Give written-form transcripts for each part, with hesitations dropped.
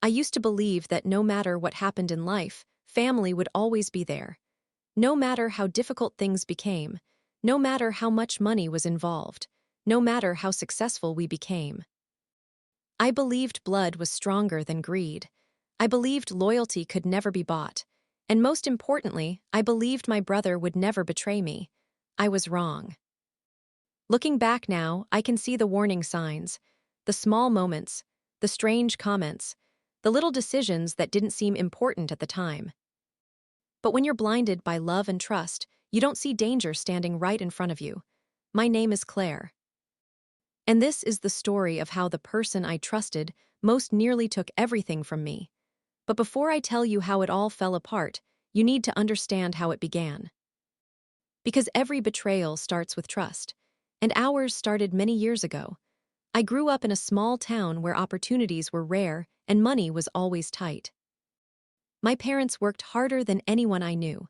I used to believe that no matter what happened in life, family would always be there. No matter how difficult things became, no matter how much money was involved, no matter how successful we became. I believed blood was stronger than greed. I believed loyalty could never be bought. And most importantly, I believed my brother would never betray me. I was wrong. Looking back now, I can see the warning signs, the small moments, the strange comments, the little decisions that didn't seem important at the time. But when you're blinded by love and trust, you don't see danger standing right in front of you. My name is Claire. And this is the story of how the person I trusted most nearly took everything from me. But before I tell you how it all fell apart, you need to understand how it began. Because every betrayal starts with trust, and ours started many years ago. I grew up in a small town where opportunities were rare and money was always tight. My parents worked harder than anyone I knew.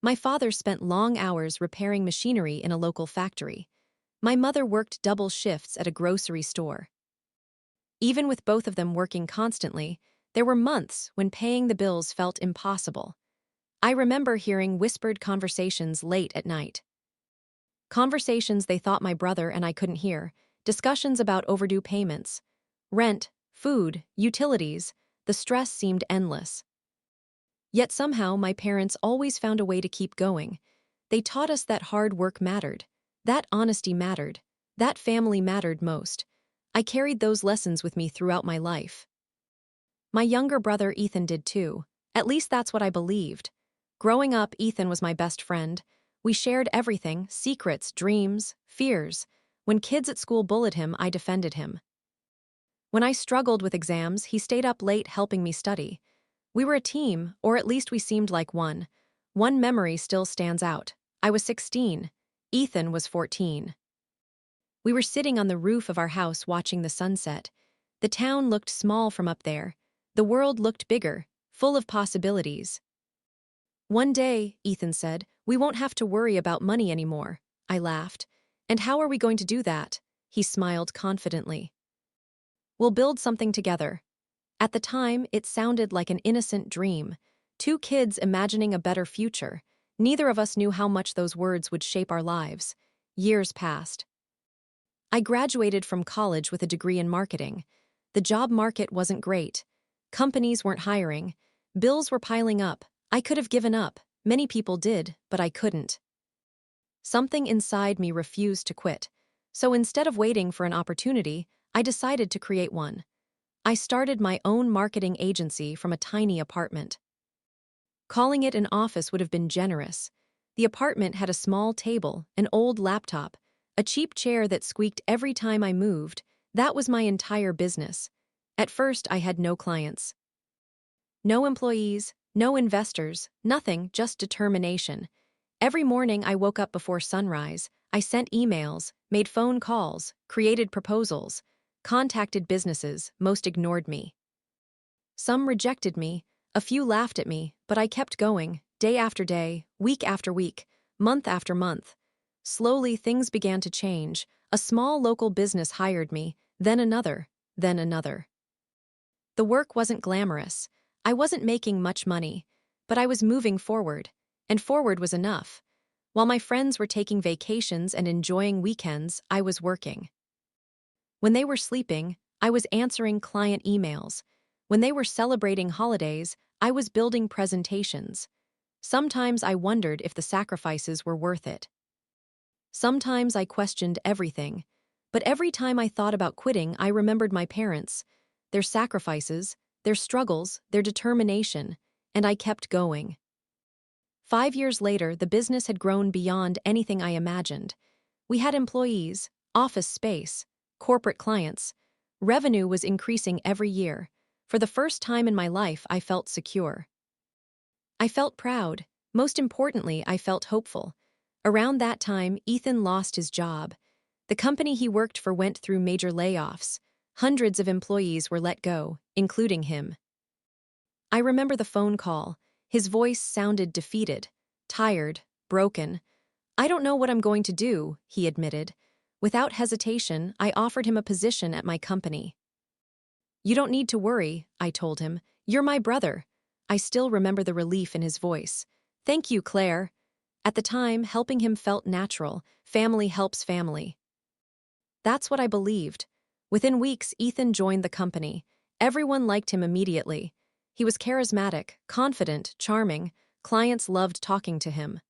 My father spent long hours repairing machinery in a local factory. My mother worked double shifts at a grocery store. Even with both of them working constantly, there were months when paying the bills felt impossible. I remember hearing whispered conversations late at night. Conversations they thought my brother and I couldn't hear, discussions about overdue payments. Rent, food, utilities, the stress seemed endless. Yet somehow my parents always found a way to keep going. They taught us that hard work mattered, that honesty mattered, that family mattered most. I carried those lessons with me throughout my life. My younger brother Ethan did too. At least that's what I believed. Growing up, Ethan was my best friend. We shared everything, secrets, dreams, fears. When kids at school bullied him, I defended him. When I struggled with exams, he stayed up late helping me study. We were a team, or at least we seemed like one. One memory still stands out. I was 16. Ethan was 14. We were sitting on the roof of our house watching the sunset. The town looked small from up there. The world looked bigger, full of possibilities. One day, Ethan said, we won't have to worry about money anymore. I laughed. And how are we going to do that? He smiled confidently. We'll build something together. At the time, it sounded like an innocent dream. Two kids imagining a better future. Neither of us knew how much those words would shape our lives. Years passed. I graduated from college with a degree in marketing. The job market wasn't great. Companies weren't hiring. Bills were piling up. I could have given up. Many people did, but I couldn't. Something inside me refused to quit. So instead of waiting for an opportunity, I decided to create one. I started my own marketing agency from a tiny apartment. Calling it an office would have been generous. The apartment had a small table, an old laptop, a cheap chair that squeaked every time I moved. That was my entire business. At first, I had no clients. No employees, no investors, nothing, just determination. Every morning I woke up before sunrise. I sent emails, made phone calls, created proposals, contacted businesses, most ignored me. Some rejected me, a few laughed at me, but I kept going, day after day, week after week, month after month. Slowly things began to change. A small local business hired me, then another, then another. The work wasn't glamorous. I wasn't making much money, but I was moving forward, and forward was enough. While my friends were taking vacations and enjoying weekends, I was working. When they were sleeping, I was answering client emails. When they were celebrating holidays, I was building presentations. Sometimes I wondered if the sacrifices were worth it. Sometimes I questioned everything, but every time I thought about quitting, I remembered my parents, their sacrifices, their struggles, their determination, and I kept going. 5 years later, the business had grown beyond anything I imagined. We had employees, office space, corporate clients. Revenue was increasing every year. For the first time in my life, I felt secure. I felt proud. Most importantly, I felt hopeful. Around that time, Ethan lost his job. The company he worked for went through major layoffs. Hundreds of employees were let go, including him. I remember the phone call. His voice sounded defeated, tired, broken. I don't know what I'm going to do, he admitted. Without hesitation, I offered him a position at my company. You don't need to worry, I told him. You're my brother. I still remember the relief in his voice. Thank you, Claire. At the time, helping him felt natural. Family helps family. That's what I believed. Within weeks, Ethan joined the company. Everyone liked him immediately. He was charismatic, confident, charming. Clients loved talking to him.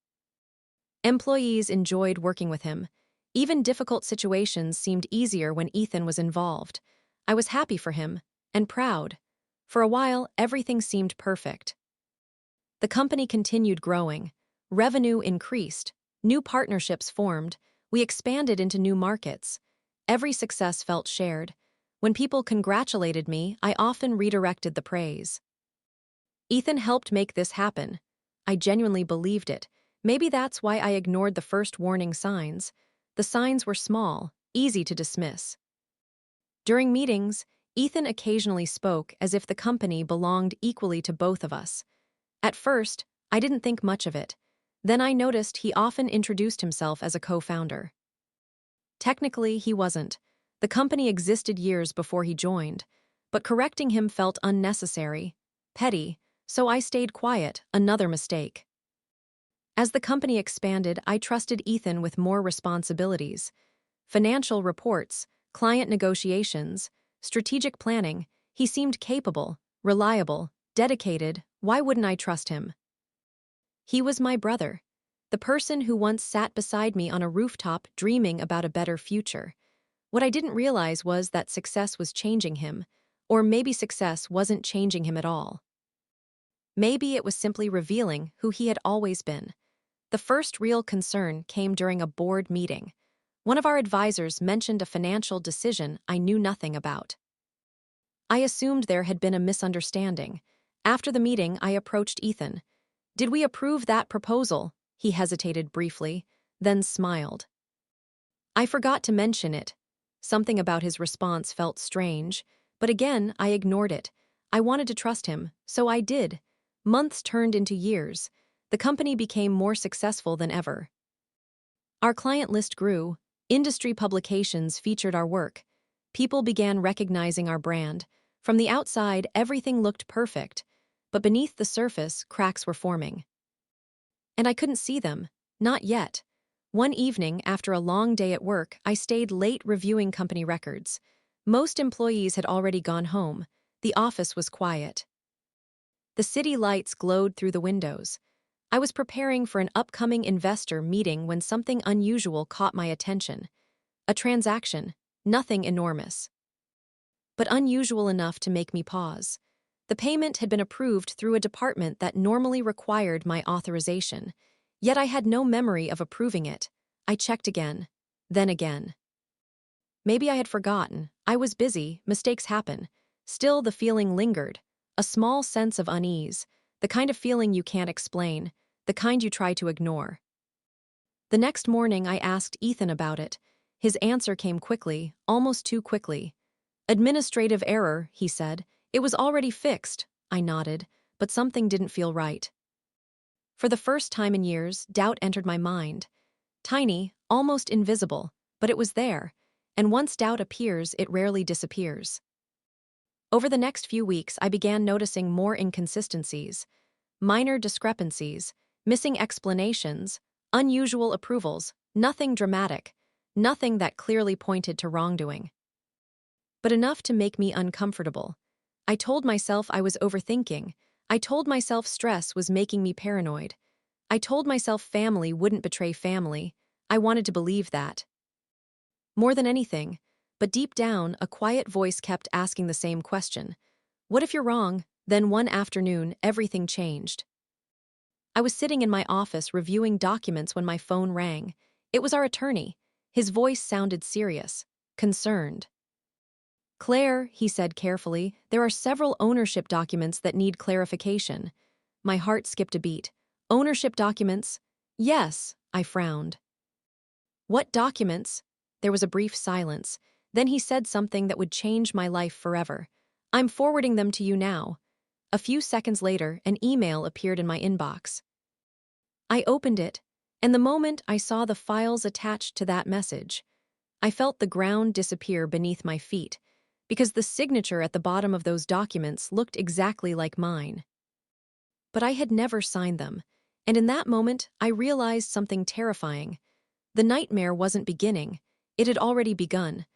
Employees enjoyed working with him. Even difficult situations seemed easier when Ethan was involved. I was happy for him, and proud. For a while, everything seemed perfect. The company continued growing. Revenue increased. New partnerships formed. We expanded into new markets. Every success felt shared. When people congratulated me, I often redirected the praise. Ethan helped make this happen. I genuinely believed it. Maybe that's why I ignored the first warning signs. The signs were small, easy to dismiss. During meetings, Ethan occasionally spoke as if the company belonged equally to both of us. At first, I didn't think much of it. Then I noticed he often introduced himself as a co-founder. Technically, he wasn't. The company existed years before he joined, but correcting him felt unnecessary, petty, so I stayed quiet, another mistake. As the company expanded, I trusted Ethan with more responsibilities. Financial reports, client negotiations, strategic planning. He seemed capable, reliable, dedicated. Why wouldn't I trust him? He was my brother, the person who once sat beside me on a rooftop dreaming about a better future. What I didn't realize was that success was changing him, or maybe success wasn't changing him at all. Maybe it was simply revealing who he had always been. The first real concern came during a board meeting. One of our advisors mentioned a financial decision I knew nothing about. I assumed there had been a misunderstanding. After the meeting, I approached Ethan. Did we approve that proposal? He hesitated briefly, then smiled. I forgot to mention it. Something about his response felt strange, but again, I ignored it. I wanted to trust him, so I did. Months turned into years. The company became more successful than ever. Our client list grew. Industry publications featured our work. People began recognizing our brand. From the outside, everything looked perfect, but beneath the surface, cracks were forming. And I couldn't see them. Not yet. One evening, after a long day at work, I stayed late reviewing company records. Most employees had already gone home. The office was quiet. The city lights glowed through the windows. I was preparing for an upcoming investor meeting when something unusual caught my attention. A transaction, nothing enormous, but unusual enough to make me pause. The payment had been approved through a department that normally required my authorization, yet I had no memory of approving it. I checked again, then again. Maybe I had forgotten. I was busy, mistakes happen. Still, the feeling lingered, a small sense of unease, the kind of feeling you can't explain, the kind you try to ignore. The next morning, I asked Ethan about it. His answer came quickly, almost too quickly. Administrative error, he said. It was already fixed. I nodded, but something didn't feel right. For the first time in years, doubt entered my mind. Tiny, almost invisible, but it was there, and once doubt appears, it rarely disappears. Over the next few weeks, I began noticing more inconsistencies, minor discrepancies, missing explanations, unusual approvals, nothing dramatic, nothing that clearly pointed to wrongdoing. But enough to make me uncomfortable. I told myself I was overthinking. I told myself stress was making me paranoid. I told myself family wouldn't betray family. I wanted to believe that. More than anything, but deep down, a quiet voice kept asking the same question. What if you're wrong? Then one afternoon, everything changed. I was sitting in my office reviewing documents when my phone rang. It was our attorney. His voice sounded serious, concerned. Claire, he said carefully, there are several ownership documents that need clarification. My heart skipped a beat. Ownership documents? Yes, I frowned. What documents? There was a brief silence. Then he said something that would change my life forever. I'm forwarding them to you now. A few seconds later, an email appeared in my inbox. I opened it, and the moment I saw the files attached to that message, I felt the ground disappear beneath my feet. because the signature at the bottom of those documents looked exactly like mine. But I had never signed them, and in that moment, I realized something terrifying. The nightmare wasn't beginning, it had already begun.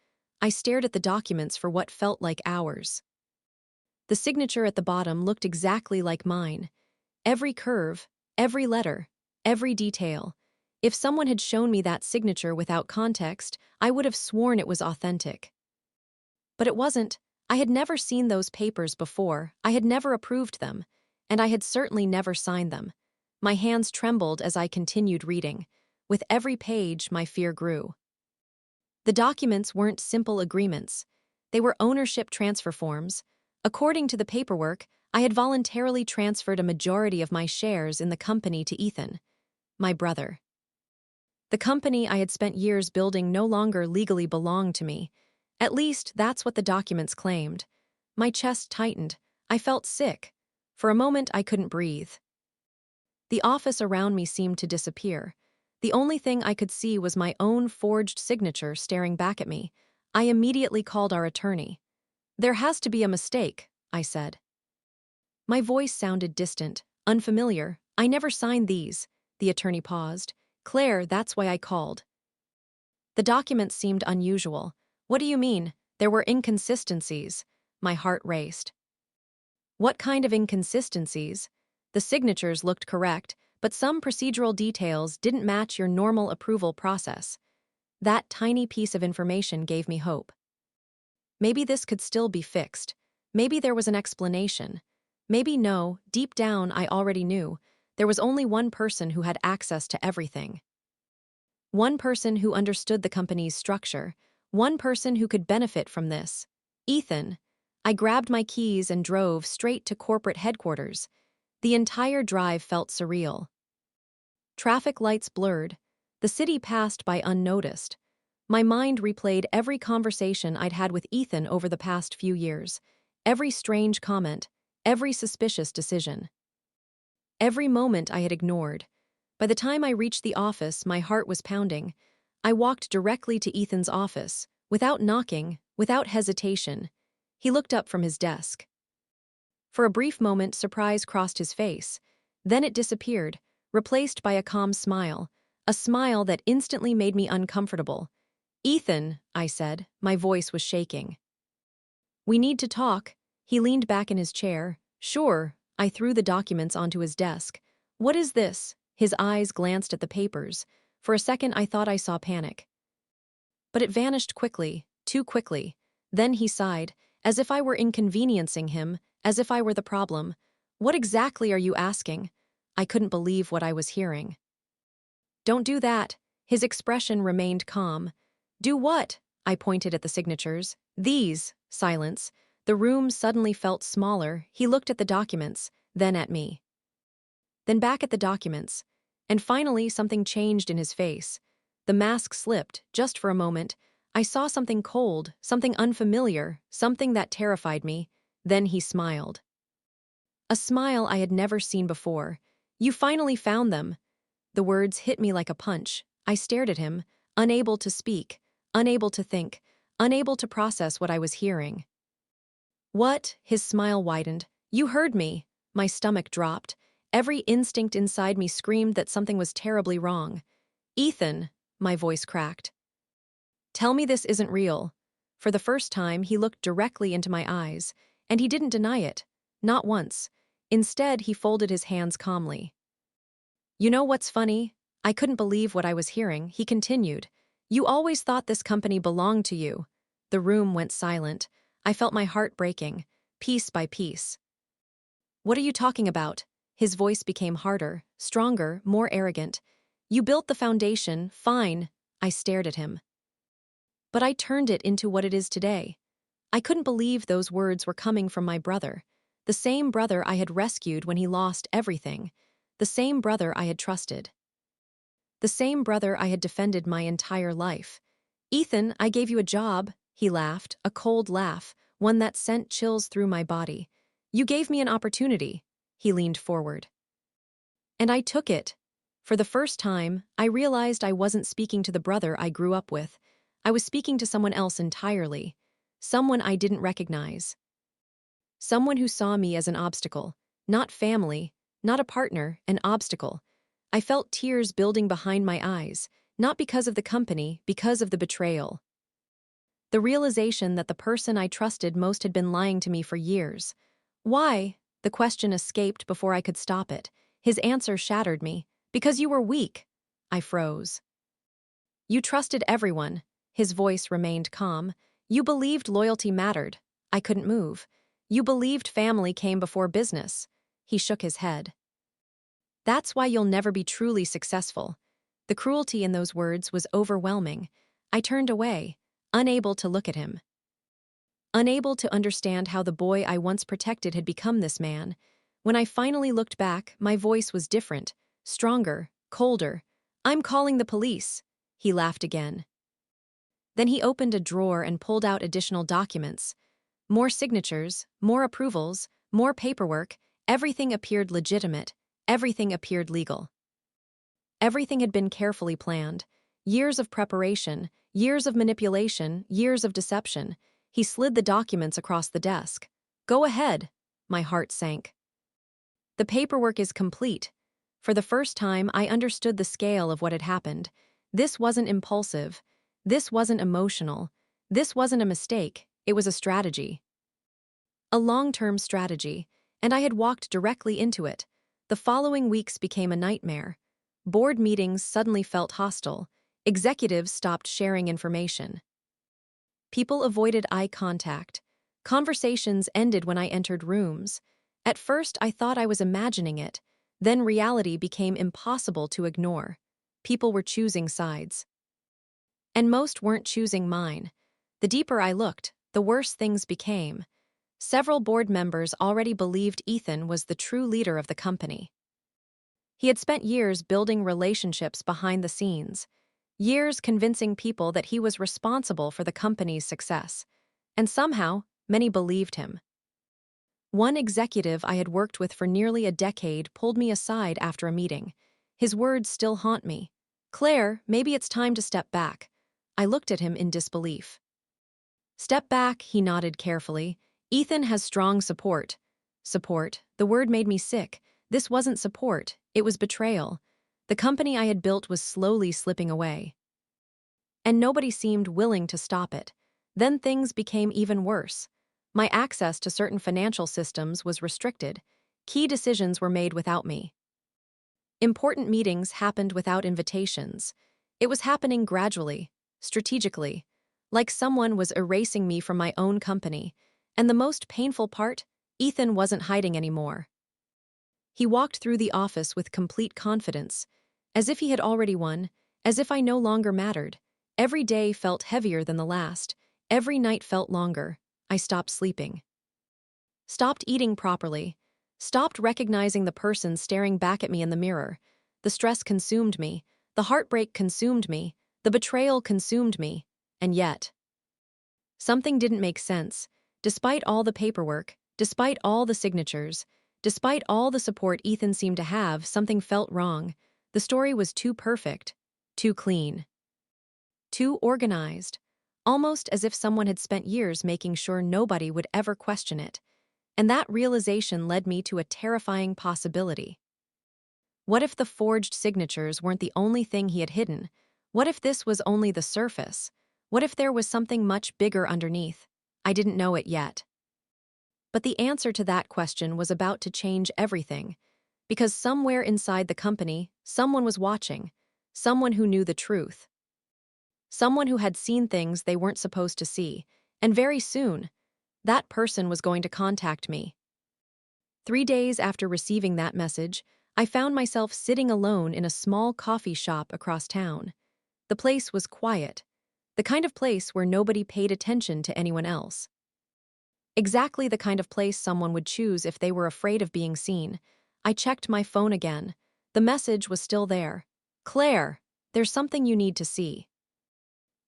I stared at the documents for what felt like hours. The signature at the bottom looked exactly like mine. Every curve, every letter, every detail. If someone had shown me that signature without context, I would have sworn it was authentic. But it wasn't. I had never seen those papers before, I had never approved them, and I had certainly never signed them. My hands trembled as I continued reading. With every page, my fear grew. The documents weren't simple agreements. They were ownership transfer forms. According to the paperwork, I had voluntarily transferred a majority of my shares in the company to Ethan, my brother. The company I had spent years building no longer legally belonged to me. At least, that's what the documents claimed. My chest tightened. I felt sick. For a moment, I couldn't breathe. The office around me seemed to disappear. The only thing I could see was my own forged signature staring back at me. I immediately called our attorney. "There has to be a mistake," I said. My voice sounded distant, unfamiliar. "I never signed these." The attorney paused. "Claire, that's why I called." The documents seemed unusual. "What do you mean? There were inconsistencies." My heart raced. What kind of inconsistencies? The signatures looked correct, but some procedural details didn't match your normal approval process. That tiny piece of information gave me hope. Maybe this could still be fixed. Maybe there was an explanation. Maybe no, deep down I already knew. There was only one person who had access to everything. One person who understood the company's structure. One person who could benefit from this. Ethan. I grabbed my keys and drove straight to corporate headquarters. The entire drive felt surreal. Traffic lights blurred. The city passed by unnoticed. My mind replayed every conversation I'd had with Ethan over the past few years. Every strange comment. Every suspicious decision. Every moment I had ignored. By the time I reached the office, my heart was pounding. I walked directly to Ethan's office, without knocking, without hesitation. He looked up from his desk. For a brief moment, surprise crossed his face. Then it disappeared, replaced by a calm smile, a smile that instantly made me uncomfortable. "Ethan," I said, my voice was shaking. "We need to talk." He leaned back in his chair. "Sure." I threw the documents onto his desk. "What is this?" His eyes glanced at the papers. For a second, I thought I saw panic. But it vanished quickly, too quickly. Then he sighed, as if I were inconveniencing him, as if I were the problem. "What exactly are you asking?" I couldn't believe what I was hearing. "Don't do that." His expression remained calm. "Do what?" I pointed at the signatures. "These." Silence. The room suddenly felt smaller. He looked at the documents, then at me. Then back at the documents. And finally, something changed in his face. The mask slipped, just for a moment. I saw something cold, something unfamiliar, something that terrified me. Then he smiled. A smile I had never seen before. "You finally found them." The words hit me like a punch. I stared at him, unable to speak, unable to think, unable to process what I was hearing. "What?" His smile widened. "You heard me." My stomach dropped. Every instinct inside me screamed that something was terribly wrong. "Ethan," my voice cracked. "Tell me this isn't real." For the first time, he looked directly into my eyes, and he didn't deny it. Not once. Instead, he folded his hands calmly. "You know what's funny?" I couldn't believe what I was hearing. He continued. "You always thought this company belonged to you." The room went silent. I felt my heart breaking, piece by piece. "What are you talking about?" His voice became harder, stronger, more arrogant. "You built the foundation, fine." I stared at him. "But I turned it into what it is today." I couldn't believe those words were coming from my brother. The same brother I had rescued when he lost everything. The same brother I had trusted. The same brother I had defended my entire life. "Ethan, I gave you a job." He laughed, a cold laugh, one that sent chills through my body. "You gave me an opportunity." He leaned forward. "And I took it." For the first time, I realized I wasn't speaking to the brother I grew up with. I was speaking to someone else entirely. someone I didn't recognize. Someone who saw me as an obstacle, not family, not a partner, an obstacle. I felt tears building behind my eyes, not because of the company, because of the betrayal. The realization that the person I trusted most had been lying to me for years. Why? The question escaped before I could stop it. His answer shattered me. Because you were weak. I froze. You trusted everyone. His voice remained calm. You believed loyalty mattered. I couldn't move. You believed family came before business. He shook his head. That's why you'll never be truly successful. The cruelty in those words was overwhelming. I turned away, unable to look at him. Unable to understand how the boy I once protected had become this man. When I finally looked back, my voice was different, stronger, colder. I'm calling the police. He laughed again. Then he opened a drawer and pulled out additional documents. More signatures, more approvals, more paperwork. Everything appeared legitimate. Everything appeared legal. Everything had been carefully planned. Years of preparation, years of manipulation, years of deception. He slid the documents across the desk. Go ahead. My heart sank. The paperwork is complete. For the first time, I understood the scale of what had happened. This wasn't impulsive. This wasn't emotional. This wasn't a mistake. It was a strategy. A long-term strategy, and I had walked directly into it. The following weeks became a nightmare. Board meetings suddenly felt hostile. Executives stopped sharing information. People avoided eye contact. Conversations ended when I entered rooms. At first, I thought I was imagining it. Then reality became impossible to ignore. People were choosing sides. And most weren't choosing mine. The deeper I looked, the worse things became. Several board members already believed Ethan was the true leader of the company. He had spent years building relationships behind the scenes, years convincing people that he was responsible for the company's success. And somehow, many believed him. One executive I had worked with for nearly a decade pulled me aside after a meeting. His words still haunt me. Claire, maybe it's time to step back. I looked at him in disbelief. Step back, he nodded carefully. Ethan has strong support. Support. The word made me sick. This wasn't support, it was betrayal. The company I had built was slowly slipping away. And nobody seemed willing to stop it. Then things became even worse. My access to certain financial systems was restricted. Key decisions were made without me. Important meetings happened without invitations. It was happening gradually, strategically, like someone was erasing me from my own company. And the most painful part, Ethan wasn't hiding anymore. He walked through the office with complete confidence, as if he had already won, as if I no longer mattered. Every day felt heavier than the last. Every night felt longer. I stopped sleeping. Stopped eating properly. Stopped recognizing the person staring back at me in the mirror. The stress consumed me. The heartbreak consumed me. The betrayal consumed me. And yet, something didn't make sense. Despite all the paperwork, despite all the signatures, despite all the support Ethan seemed to have, something felt wrong. The story was too perfect, too clean, too organized, almost as if someone had spent years making sure nobody would ever question it. And that realization led me to a terrifying possibility. What if the forged signatures weren't the only thing he had hidden? What if this was only the surface? What if there was something much bigger underneath? I didn't know it yet. But the answer to that question was about to change everything. Because somewhere inside the company, someone was watching. Someone who knew the truth. Someone who had seen things they weren't supposed to see. And very soon, that person was going to contact me. 3 days after receiving that message, I found myself sitting alone in a small coffee shop across town. The place was quiet. The kind of place where nobody paid attention to anyone else. Exactly the kind of place someone would choose if they were afraid of being seen. I checked my phone again. The message was still there. Claire, there's something you need to see.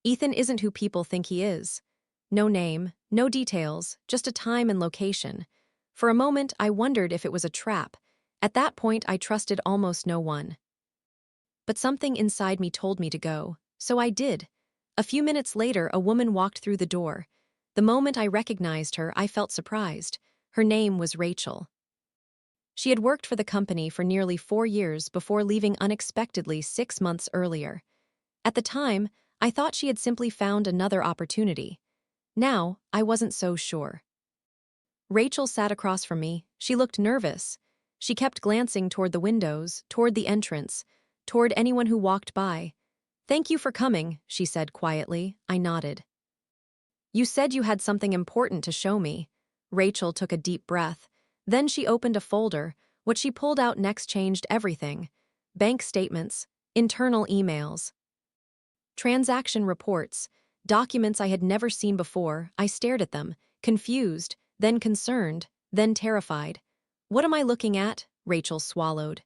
Ethan isn't who people think he is. No name, no details, just a time and location. For a moment, I wondered if it was a trap. At that point, I trusted almost no one. But something inside me told me to go, so I did. A few minutes later, a woman walked through the door. The moment I recognized her, I felt surprised. Her name was Rachel. She had worked for the company for nearly 4 years before leaving unexpectedly 6 months earlier. At the time, I thought she had simply found another opportunity. Now, I wasn't so sure. Rachel sat across from me. She looked nervous. She kept glancing toward the windows, toward the entrance, toward anyone who walked by. "Thank you for coming," she said quietly. I nodded. "You said you had something important to show me." Rachel took a deep breath. Then she opened a folder. What she pulled out next changed everything. Bank statements, internal emails, transaction reports, documents I had never seen before. I stared at them, confused, then concerned, then terrified. "What am I looking at?" Rachel swallowed.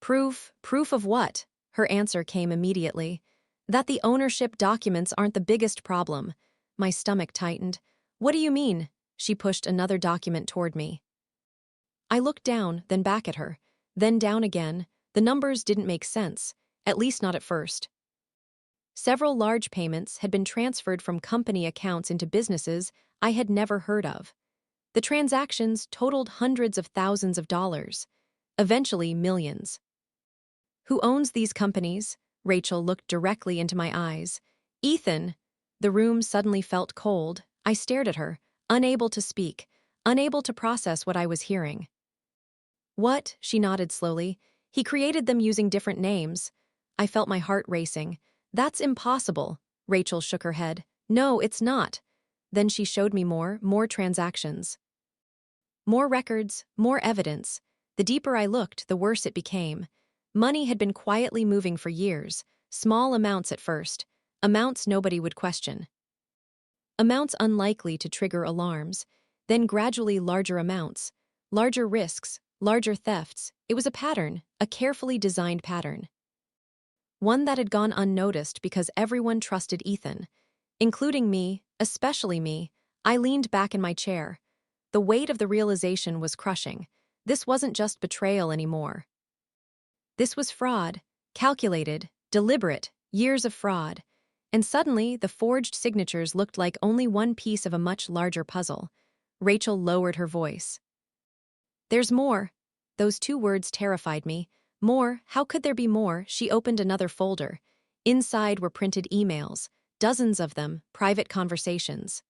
Proof of what?" Her answer came immediately. "That the ownership documents aren't the biggest problem." My stomach tightened. "What do you mean?" She pushed another document toward me. I looked down, then back at her, then down again. The numbers didn't make sense, at least not at first. Several large payments had been transferred from company accounts into businesses I had never heard of. The transactions totaled hundreds of thousands of dollars, eventually millions. "Who owns these companies?" Rachel looked directly into my eyes. "Ethan." The room suddenly felt cold. I stared at her, unable to speak, unable to process what I was hearing. "What?" She nodded slowly. "He created them using different names." I felt my heart racing. "That's impossible." Rachel shook her head. "No, it's not." Then she showed me more transactions. More records, more evidence. The deeper I looked, the worse it became. Money had been quietly moving for years, small amounts at first, amounts nobody would question. Amounts unlikely to trigger alarms, then gradually larger amounts, larger risks, larger thefts. It was a pattern, a carefully designed pattern. One that had gone unnoticed because everyone trusted Ethan, including me, especially me. I leaned back in my chair. The weight of the realization was crushing. This wasn't just betrayal anymore. This was fraud, calculated, deliberate, years of fraud. And suddenly, the forged signatures looked like only one piece of a much larger puzzle. Rachel lowered her voice. "There's more." Those two words terrified me. More? How could there be more? She opened another folder. Inside were printed emails, dozens of them, private conversations.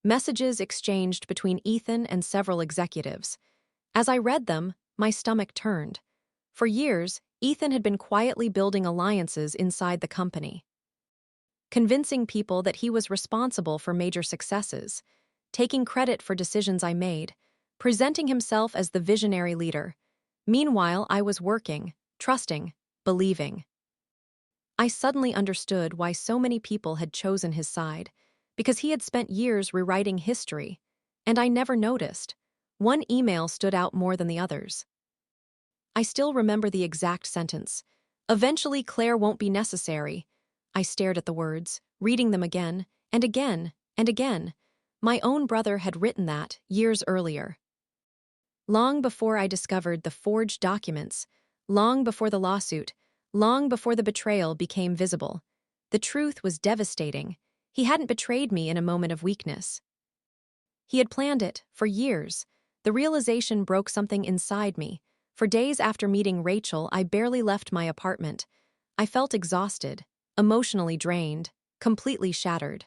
Messages exchanged between Ethan and several executives. As I read them, my stomach turned. For years, Ethan had been quietly building alliances inside the company, convincing people that he was responsible for major successes, taking credit for decisions I made, presenting himself as the visionary leader. Meanwhile, I was working, trusting, believing. I suddenly understood why so many people had chosen his side, because he had spent years rewriting history, and I never noticed. One email stood out more than the others. I still remember the exact sentence. "Eventually, Claire won't be necessary." I stared at the words, reading them again, and again, and again. My own brother had written that years earlier. Long before I discovered the forged documents, long before the lawsuit, long before the betrayal became visible. The truth was devastating. He hadn't betrayed me in a moment of weakness. He had planned it for years. The realization broke something inside me. For days after meeting Rachel, I barely left my apartment. I felt exhausted, emotionally drained, completely shattered.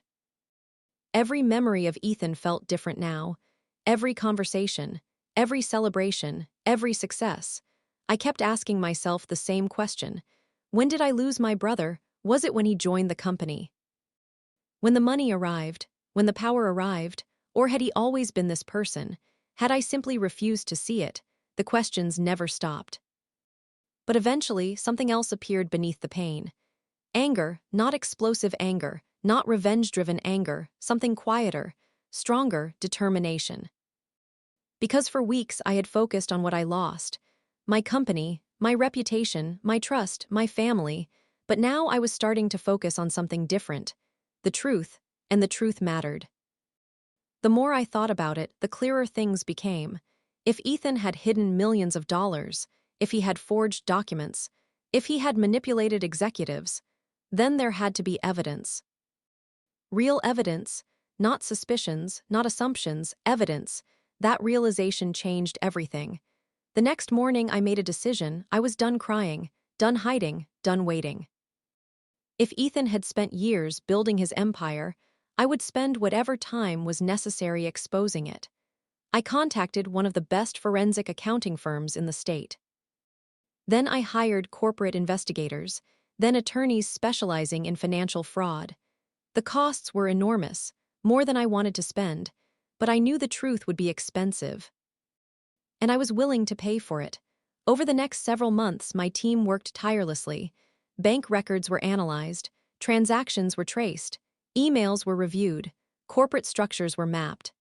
Every memory of Ethan felt different now. Every conversation, every celebration, every success. I kept asking myself the same question. When did I lose my brother? Was it when he joined the company? When the money arrived? When the power arrived? Or had he always been this person? Had I simply refused to see it? The questions never stopped. But eventually, something else appeared beneath the pain. Anger, not explosive anger, not revenge-driven anger, something quieter, stronger, determination. Because for weeks I had focused on what I lost. My company, my reputation, my trust, my family. But now I was starting to focus on something different. The truth, and the truth mattered. The more I thought about it, the clearer things became. If Ethan had hidden millions of dollars, if he had forged documents, if he had manipulated executives, then there had to be evidence. Real evidence, not suspicions, not assumptions, evidence. That realization changed everything. The next morning I made a decision. I was done crying, done hiding, done waiting. If Ethan had spent years building his empire, I would spend whatever time was necessary exposing it. I contacted one of the best forensic accounting firms in the state. Then I hired corporate investigators, then attorneys specializing in financial fraud. The costs were enormous, more than I wanted to spend, but I knew the truth would be expensive. And I was willing to pay for it. Over the next several months, my team worked tirelessly. Bank records were analyzed, transactions were traced, emails were reviewed, corporate structures were mapped.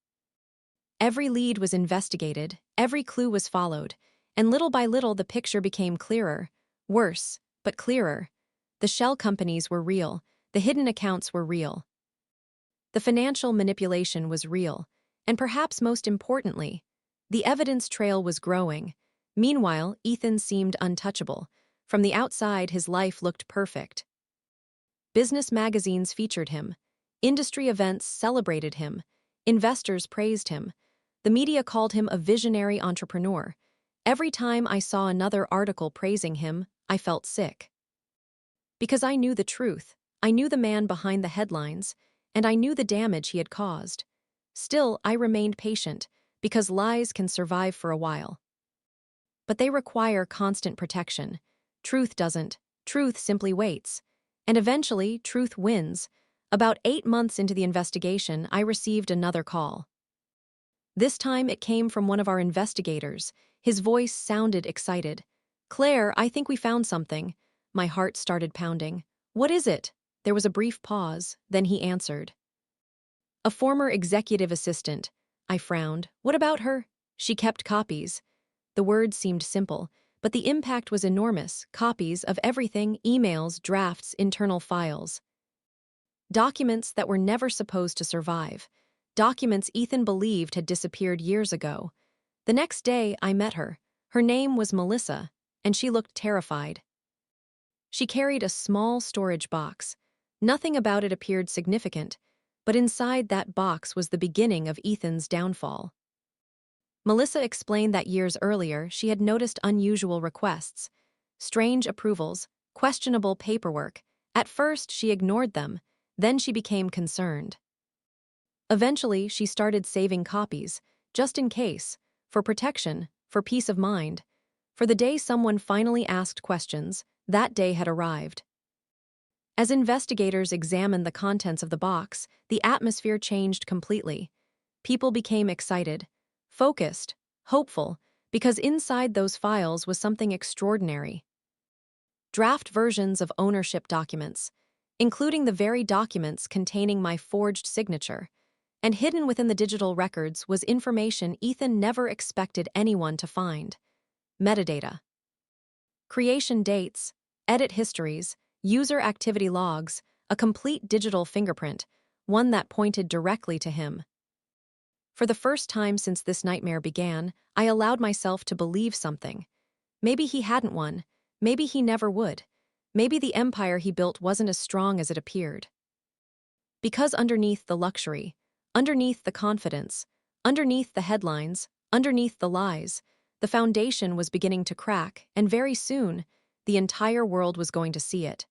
Every lead was investigated, every clue was followed, and little by little the picture became clearer. Worse, but clearer. The shell companies were real, the hidden accounts were real. The financial manipulation was real, and perhaps most importantly, the evidence trail was growing. Meanwhile, Ethan seemed untouchable. From the outside, his life looked perfect. Business magazines featured him. Industry events celebrated him. Investors praised him. The media called him a visionary entrepreneur. Every time I saw another article praising him, I felt sick. Because I knew the truth. I knew the man behind the headlines, and I knew the damage he had caused. Still, I remained patient, because lies can survive for a while. But they require constant protection. Truth doesn't. Truth simply waits. And eventually, truth wins. About 8 months into the investigation, I received another call. This time it came from one of our investigators. His voice sounded excited. "Claire, I think we found something." My heart started pounding. "What is it?" There was a brief pause, then he answered. "A former executive assistant." I frowned. "What about her?" "She kept copies." The words seemed simple, but the impact was enormous. Copies of everything: emails, drafts, internal files. Documents that were never supposed to survive. Documents Ethan believed had disappeared years ago. The next day, I met her. Her name was Melissa, and she looked terrified. She carried a small storage box. Nothing about it appeared significant, but inside that box was the beginning of Ethan's downfall. Melissa explained that years earlier she had noticed unusual requests, strange approvals, questionable paperwork. At first, she ignored them, then she became concerned. Eventually, she started saving copies, just in case, for protection, for peace of mind. For the day someone finally asked questions, that day had arrived. As investigators examined the contents of the box, the atmosphere changed completely. People became excited, focused, hopeful, because inside those files was something extraordinary. Draft versions of ownership documents, including the very documents containing my forged signature, and hidden within the digital records was information Ethan never expected anyone to find. Metadata. Creation dates, edit histories, user activity logs, a complete digital fingerprint, one that pointed directly to him. For the first time since this nightmare began, I allowed myself to believe something. Maybe he hadn't won. Maybe he never would. Maybe the empire he built wasn't as strong as it appeared. Because underneath the luxury, underneath the confidence, underneath the headlines, underneath the lies, the foundation was beginning to crack, and very soon, the entire world was going to see it.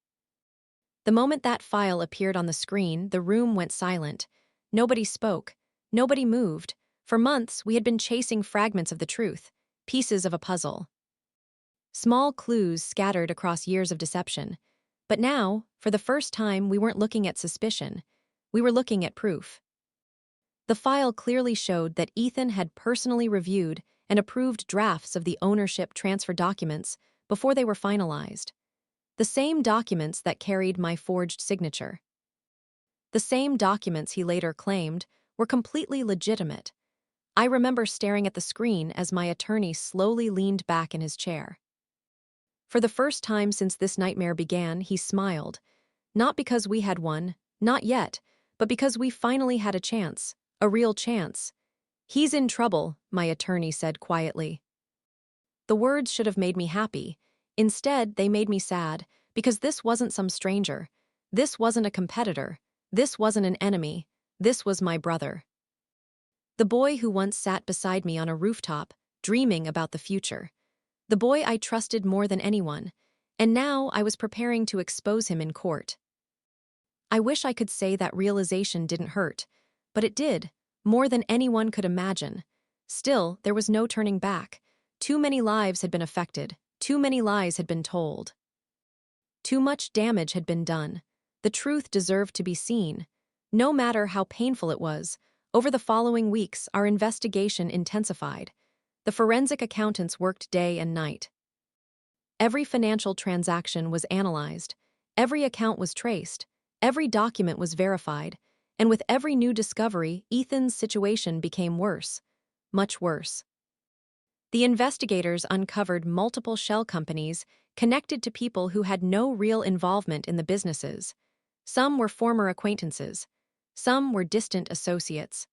The moment that file appeared on the screen, the room went silent. Nobody spoke. Nobody moved. For months, we had been chasing fragments of the truth, pieces of a puzzle. Small clues scattered across years of deception. But now, for the first time, we weren't looking at suspicion. We were looking at proof. The file clearly showed that Ethan had personally reviewed and approved drafts of the ownership transfer documents before they were finalized. The same documents that carried my forged signature. The same documents he later claimed were completely legitimate. I remember staring at the screen as my attorney slowly leaned back in his chair. For the first time since this nightmare began, he smiled. Not because we had won, not yet, but because we finally had a chance, a real chance. "He's in trouble," my attorney said quietly. The words should have made me happy. Instead, they made me sad, because this wasn't some stranger. This wasn't a competitor. This wasn't an enemy. This was my brother. The boy who once sat beside me on a rooftop, dreaming about the future. The boy I trusted more than anyone, and now I was preparing to expose him in court. I wish I could say that realization didn't hurt, but it did, more than anyone could imagine. Still, there was no turning back. Too many lives had been affected, too many lies had been told. Too much damage had been done. The truth deserved to be seen. No matter how painful it was, over the following weeks our investigation intensified. The forensic accountants worked day and night. Every financial transaction was analyzed, every account was traced, every document was verified, and with every new discovery, Ethan's situation became worse, much worse. The investigators uncovered multiple shell companies connected to people who had no real involvement in the businesses. Some were former acquaintances, some were distant associates.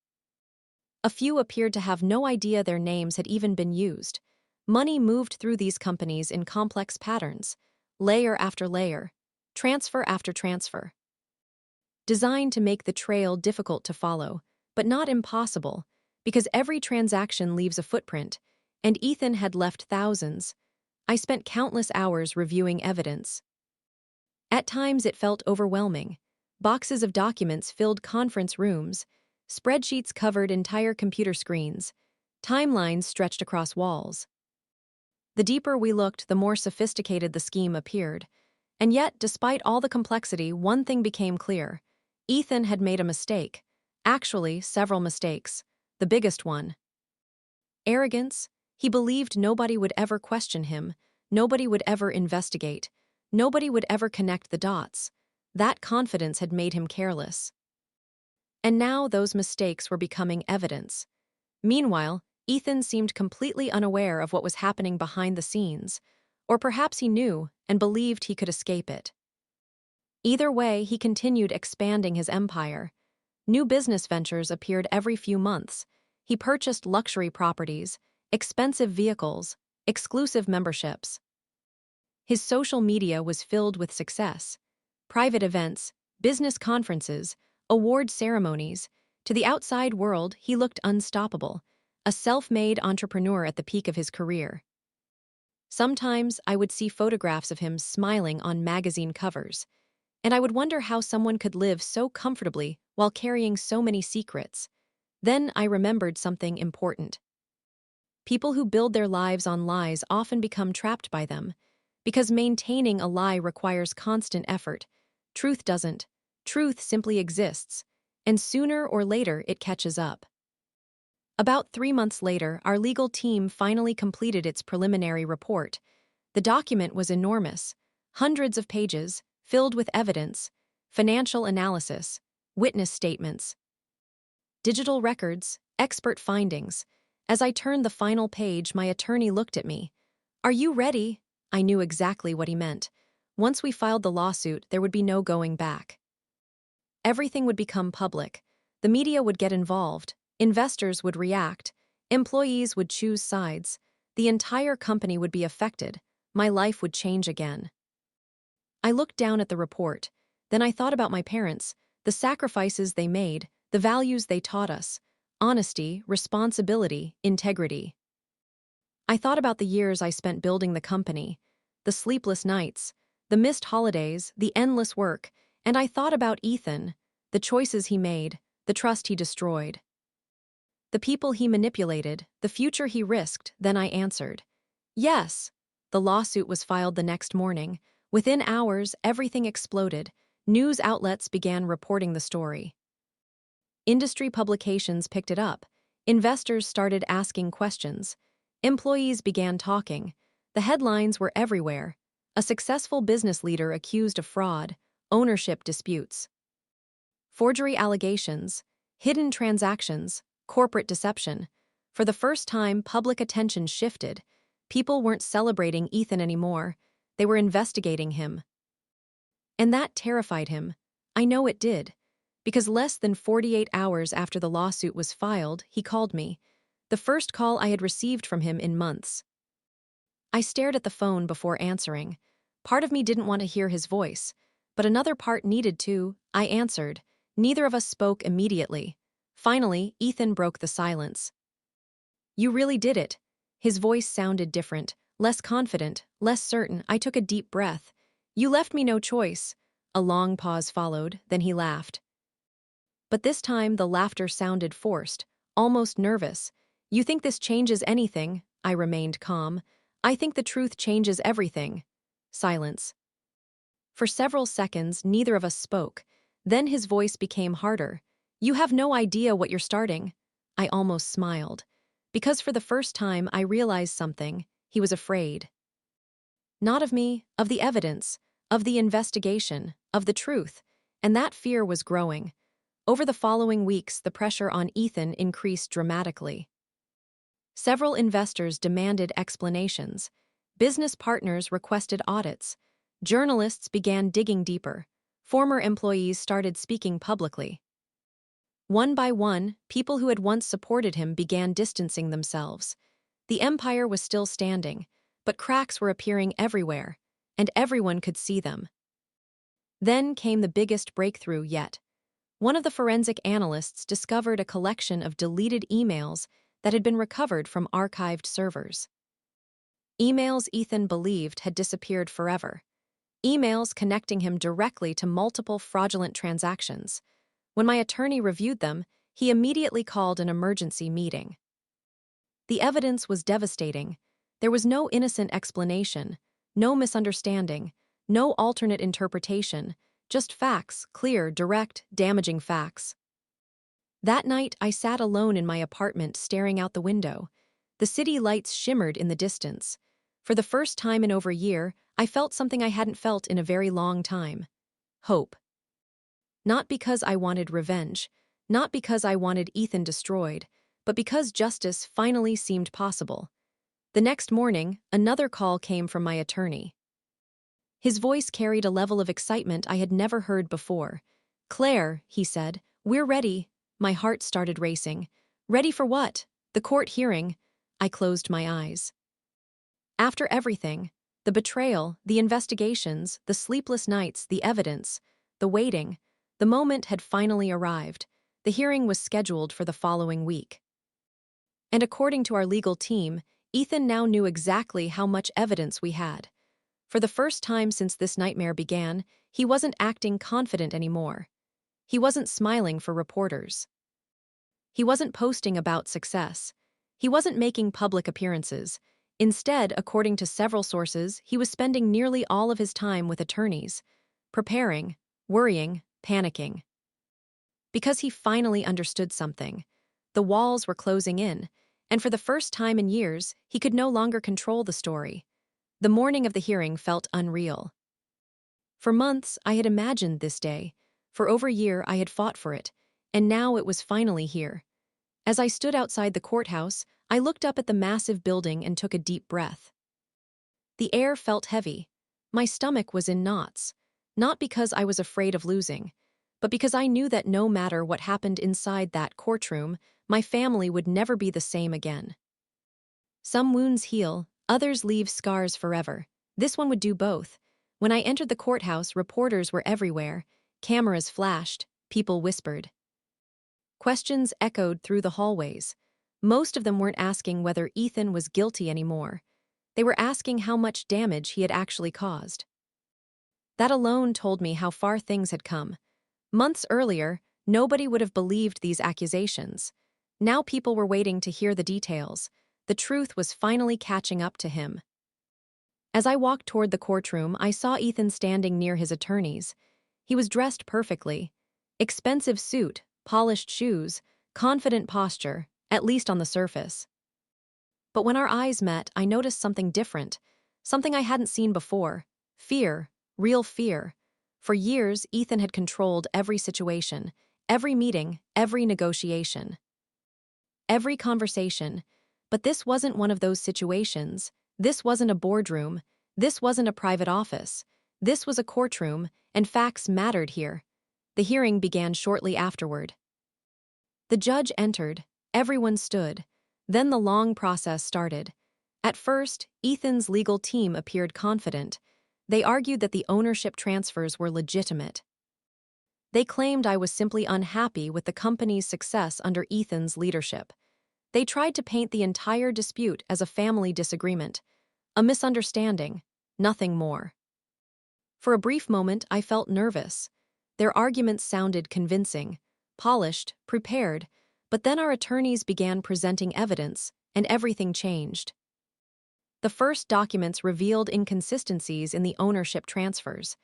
A few appeared to have no idea their names had even been used. Money moved through these companies in complex patterns, layer after layer, transfer after transfer. Designed to make the trail difficult to follow, but not impossible, because every transaction leaves a footprint, and Ethan had left thousands. I spent countless hours reviewing evidence. At times it felt overwhelming. Boxes of documents filled conference rooms, spreadsheets covered entire computer screens, timelines stretched across walls. The deeper we looked, the more sophisticated the scheme appeared. And yet, despite all the complexity, one thing became clear. Ethan had made a mistake. Actually, several mistakes. The biggest one. Arrogance. He believed nobody would ever question him, nobody would ever investigate, nobody would ever connect the dots. That confidence had made him careless. And now those mistakes were becoming evidence. Meanwhile, Ethan seemed completely unaware of what was happening behind the scenes, or perhaps he knew and believed he could escape it. Either way, he continued expanding his empire. New business ventures appeared every few months. He purchased luxury properties, expensive vehicles, exclusive memberships. His social media was filled with success. Private events, business conferences, award ceremonies. To the outside world, he looked unstoppable, a self-made entrepreneur at the peak of his career. Sometimes I would see photographs of him smiling on magazine covers, and I would wonder how someone could live so comfortably while carrying so many secrets. Then I remembered something important. People who build their lives on lies often become trapped by them, because maintaining a lie requires constant effort. Truth doesn't. Truth simply exists, and sooner or later it catches up. About 3 months later, our legal team finally completed its preliminary report. The document was enormous, hundreds of pages, filled with evidence, financial analysis, witness statements, digital records, expert findings. As I turned the final page, my attorney looked at me. "Are you ready?" I knew exactly what he meant. Once we filed the lawsuit, there would be no going back. Everything would become public. The media would get involved. Investors would react. Employees would choose sides. The entire company would be affected. My life would change again. I looked down at the report. Then I thought about my parents, the sacrifices they made, the values they taught us: honesty, responsibility, integrity. I thought about the years I spent building the company, the sleepless nights, the missed holidays, the endless work, and I thought about Ethan, the choices he made, the trust he destroyed, the people he manipulated, the future he risked. Then I answered, yes. The lawsuit was filed the next morning. Within hours, everything exploded. News outlets began reporting the story. Industry publications picked it up. Investors started asking questions. Employees began talking. The headlines were everywhere. A successful business leader accused of fraud, ownership disputes, forgery allegations, hidden transactions, corporate deception. For the first time, public attention shifted. People weren't celebrating Ethan anymore. They were investigating him. And that terrified him. I know it did. Because less than 48 hours after the lawsuit was filed, he called me. The first call I had received from him in months. I stared at the phone before answering. Part of me didn't want to hear his voice, but another part needed to. I answered, Neither of us spoke immediately. Finally, Ethan broke the silence. "You really did it." His voice sounded different, less confident, less certain. I took a deep breath. "You left me no choice." A long pause followed, then he laughed. But this time the laughter sounded forced, almost nervous. "You think this changes anything?" I remained calm. "I think the truth changes everything." Silence. For several seconds, neither of us spoke. Then his voice became harder. "You have no idea what you're starting." I almost smiled. Because for the first time I realized something. He was afraid. Not of me, of the evidence, of the investigation, of the truth. And that fear was growing. Over the following weeks, the pressure on Ethan increased dramatically. Several investors demanded explanations. Business partners requested audits. Journalists began digging deeper. Former employees started speaking publicly. One by one, people who had once supported him began distancing themselves. The empire was still standing, but cracks were appearing everywhere, and everyone could see them. Then came the biggest breakthrough yet. One of the forensic analysts discovered a collection of deleted emails that had been recovered from archived servers. Emails Ethan believed had disappeared forever. Emails connecting him directly to multiple fraudulent transactions. When my attorney reviewed them, he immediately called an emergency meeting. The evidence was devastating. There was no innocent explanation, no misunderstanding, no alternate interpretation, just facts, clear, direct, damaging facts. That night, I sat alone in my apartment staring out the window. The city lights shimmered in the distance. For the first time in over a year, I felt something I hadn't felt in a very long time. Hope. Not because I wanted revenge, not because I wanted Ethan destroyed, but because justice finally seemed possible. The next morning, another call came from my attorney. His voice carried a level of excitement I had never heard before. "Claire," he said, "we're ready." My heart started racing. Ready for what? The court hearing. I closed my eyes. After everything, the betrayal, the investigations, the sleepless nights, the evidence, the waiting, the moment had finally arrived. The hearing was scheduled for the following week. And according to our legal team, Ethan now knew exactly how much evidence we had. For the first time since this nightmare began, he wasn't acting confident anymore. He wasn't smiling for reporters. He wasn't posting about success. He wasn't making public appearances. Instead, according to several sources, he was spending nearly all of his time with attorneys, preparing, worrying, panicking. Because he finally understood something. The walls were closing in, and for the first time in years, he could no longer control the story. The morning of the hearing felt unreal. For months, I had imagined this day. For over a year, I had fought for it, and now it was finally here. As I stood outside the courthouse, I looked up at the massive building and took a deep breath. The air felt heavy. My stomach was in knots, not because I was afraid of losing, but because I knew that no matter what happened inside that courtroom, my family would never be the same again. Some wounds heal, others leave scars forever. This one would do both. When I entered the courthouse, reporters were everywhere. Cameras flashed, people whispered. Questions echoed through the hallways. Most of them weren't asking whether Ethan was guilty anymore. They were asking how much damage he had actually caused. That alone told me how far things had come. Months earlier, nobody would have believed these accusations. Now people were waiting to hear the details. The truth was finally catching up to him. As I walked toward the courtroom, I saw Ethan standing near his attorneys. He was dressed perfectly. Expensive suit, polished shoes, confident posture, at least on the surface. But when our eyes met, I noticed something different, something I hadn't seen before. Fear, real fear. For years, Ethan had controlled every situation, every meeting, every negotiation, every conversation. But this wasn't one of those situations. This wasn't a boardroom. This wasn't a private office. This was a courtroom, and facts mattered here. The hearing began shortly afterward. The judge entered. Everyone stood. Then the long process started. At first, Ethan's legal team appeared confident. They argued that the ownership transfers were legitimate. They claimed I was simply unhappy with the company's success under Ethan's leadership. They tried to paint the entire dispute as a family disagreement, a misunderstanding, nothing more. For a brief moment, I felt nervous. Their arguments sounded convincing, polished, prepared, but then our attorneys began presenting evidence, and everything changed. The first documents revealed inconsistencies in the ownership transfers.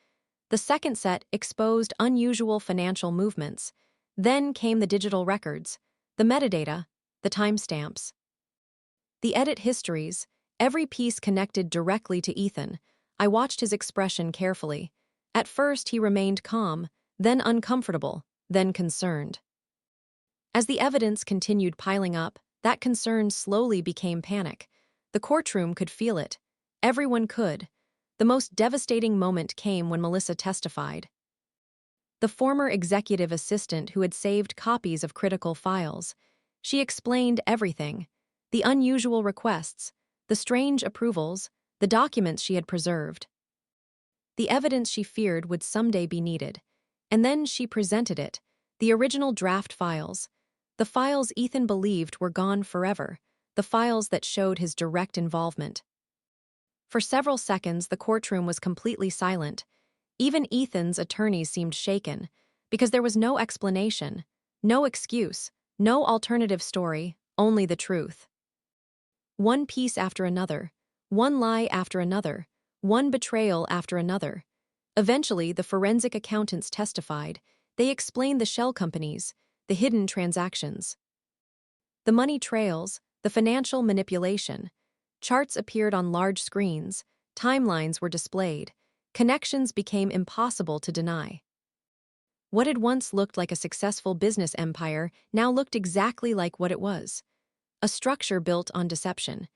The second set exposed unusual financial movements. Then came the digital records, the metadata, the timestamps. The edit histories, every piece connected directly to Ethan. I watched his expression carefully. At first he remained calm, then uncomfortable, then concerned. As the evidence continued piling up, that concern slowly became panic. The courtroom could feel it. Everyone could. The most devastating moment came when Melissa testified. The former executive assistant who had saved copies of critical files. She explained everything: the unusual requests, the strange approvals, the documents she had preserved. The evidence she feared would someday be needed. And then she presented it: the original draft files. The files Ethan believed were gone forever, the files that showed his direct involvement. For several seconds, the courtroom was completely silent. Even Ethan's attorneys seemed shaken, because there was no explanation, no excuse, no alternative story, only the truth. One piece after another, one lie after another, one betrayal after another. Eventually, the forensic accountants testified. They explained the shell companies, the hidden transactions, the money trails, the financial manipulation. Charts appeared on large screens, timelines were displayed, connections became impossible to deny. What had once looked like a successful business empire now looked exactly like what it was: a structure built on deception.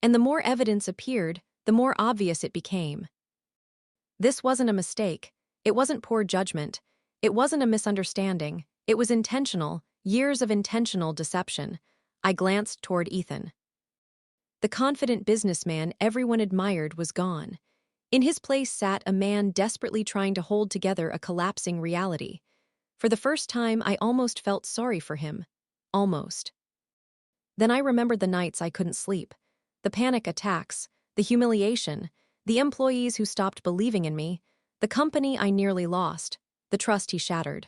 And the more evidence appeared, the more obvious it became. This wasn't a mistake, it wasn't poor judgment, it wasn't a misunderstanding, it was intentional, years of intentional deception. I glanced toward Ethan. The confident businessman everyone admired was gone. In his place sat a man desperately trying to hold together a collapsing reality. For the first time, I almost felt sorry for him. Almost. Then I remembered the nights I couldn't sleep, the panic attacks, the humiliation, the employees who stopped believing in me, the company I nearly lost, the trust he shattered.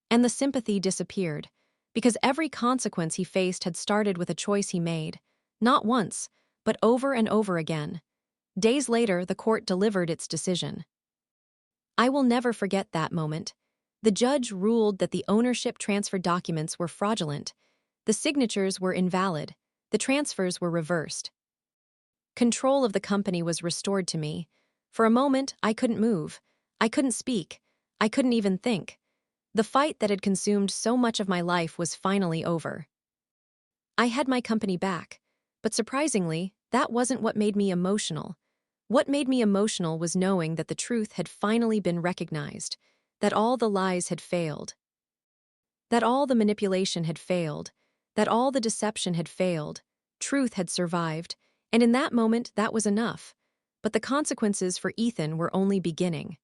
And the sympathy disappeared, because every consequence he faced had started with a choice he made, not once, but over and over again. Days later, the court delivered its decision. I will never forget that moment. The judge ruled that the ownership transfer documents were fraudulent. The signatures were invalid. The transfers were reversed. Control of the company was restored to me. For a moment, I couldn't move. I couldn't speak. I couldn't even think. The fight that had consumed so much of my life was finally over. I had my company back, but surprisingly, that wasn't what made me emotional. What made me emotional was knowing that the truth had finally been recognized, that all the lies had failed, that all the manipulation had failed, that all the deception had failed, truth had survived, and in that moment that was enough. But the consequences for Ethan were only beginning.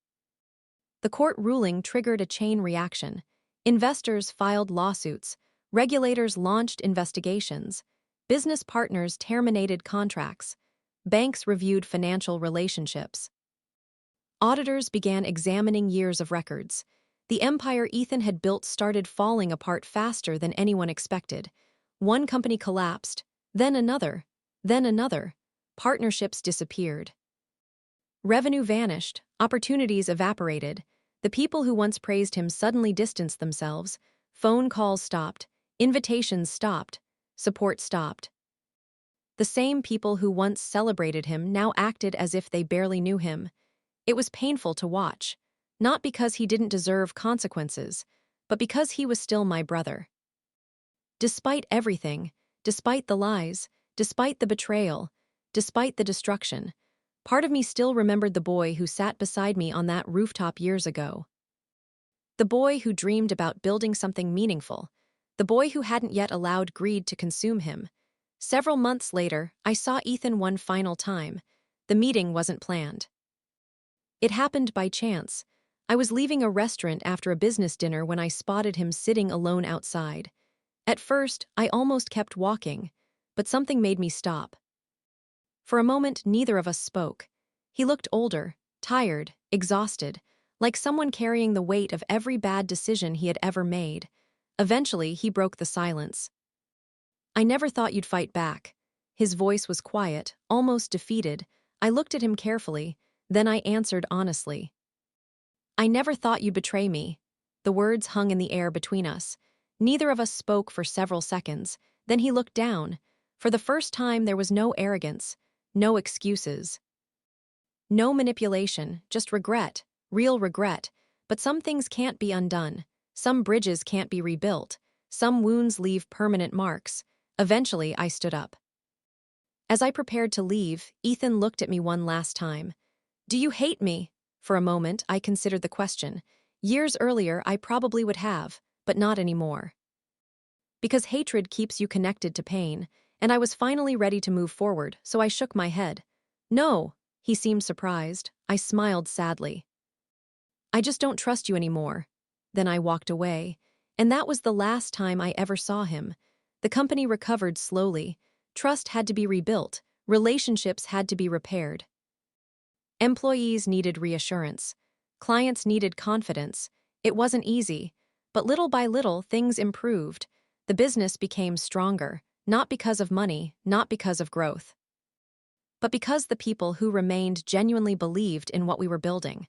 The court ruling triggered a chain reaction. Investors filed lawsuits, regulators launched investigations, business partners terminated contracts, banks reviewed financial relationships. Auditors began examining years of records. The empire Ethan had built started falling apart faster than anyone expected. One company collapsed, then another, then another. Partnerships disappeared. Revenue vanished, opportunities evaporated. The people who once praised him suddenly distanced themselves. Phone calls stopped, invitations stopped, support stopped. The same people who once celebrated him now acted as if they barely knew him. It was painful to watch, not because he didn't deserve consequences, but because he was still my brother. Despite everything, despite the lies, despite the betrayal, despite the destruction, part of me still remembered the boy who sat beside me on that rooftop years ago. The boy who dreamed about building something meaningful. The boy who hadn't yet allowed greed to consume him. Several months later, I saw Ethan one final time. The meeting wasn't planned. It happened by chance. I was leaving a restaurant after a business dinner when I spotted him sitting alone outside. At first, I almost kept walking, but something made me stop. For a moment, neither of us spoke. He looked older, tired, exhausted, like someone carrying the weight of every bad decision he had ever made. Eventually, he broke the silence. "I never thought you'd fight back." His voice was quiet, almost defeated. I looked at him carefully, then I answered honestly. "I never thought you'd betray me." The words hung in the air between us. Neither of us spoke for several seconds. Then he looked down. For the first time, there was no arrogance, no excuses, no manipulation, just regret, real regret. But some things can't be undone. Some bridges can't be rebuilt. Some wounds leave permanent marks. Eventually, I stood up. As I prepared to leave, Ethan looked at me one last time. "Do you hate me?" For a moment, I considered the question. Years earlier, I probably would have, but not anymore. Because hatred keeps you connected to pain, and I was finally ready to move forward, so I shook my head. "No." He seemed surprised. I smiled sadly. "I just don't trust you anymore." Then I walked away, and that was the last time I ever saw him. The company recovered slowly. Trust had to be rebuilt. Relationships had to be repaired. Employees needed reassurance. Clients needed confidence. It wasn't easy, but little by little, things improved. The business became stronger, not because of money, not because of growth, but because the people who remained genuinely believed in what we were building.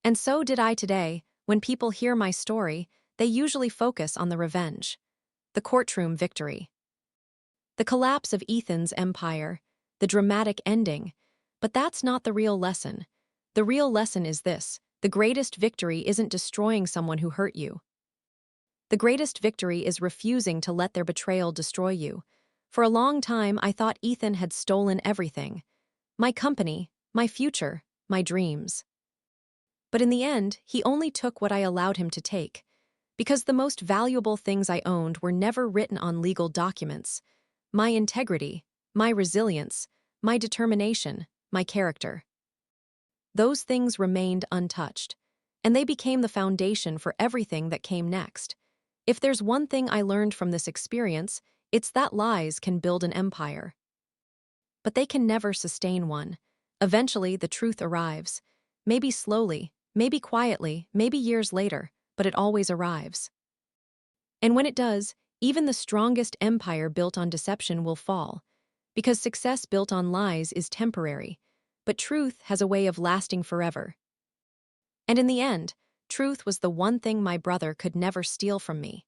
And so did I today. When people hear my story, they usually focus on the revenge, the courtroom victory, the collapse of Ethan's empire, the dramatic ending. But that's not the real lesson. The real lesson is this: the greatest victory isn't destroying someone who hurt you. The greatest victory is refusing to let their betrayal destroy you. For a long time, I thought Ethan had stolen everything: my company, my future, my dreams. But in the end, he only took what I allowed him to take. Because the most valuable things I owned were never written on legal documents: my integrity, my resilience, my determination, my character. Those things remained untouched, and they became the foundation for everything that came next. If there's one thing I learned from this experience, it's that lies can build an empire, but they can never sustain one. Eventually, the truth arrives. Maybe slowly, maybe quietly, maybe years later, but it always arrives. And when it does, even the strongest empire built on deception will fall, because success built on lies is temporary, but truth has a way of lasting forever. And in the end, truth was the one thing my brother could never steal from me.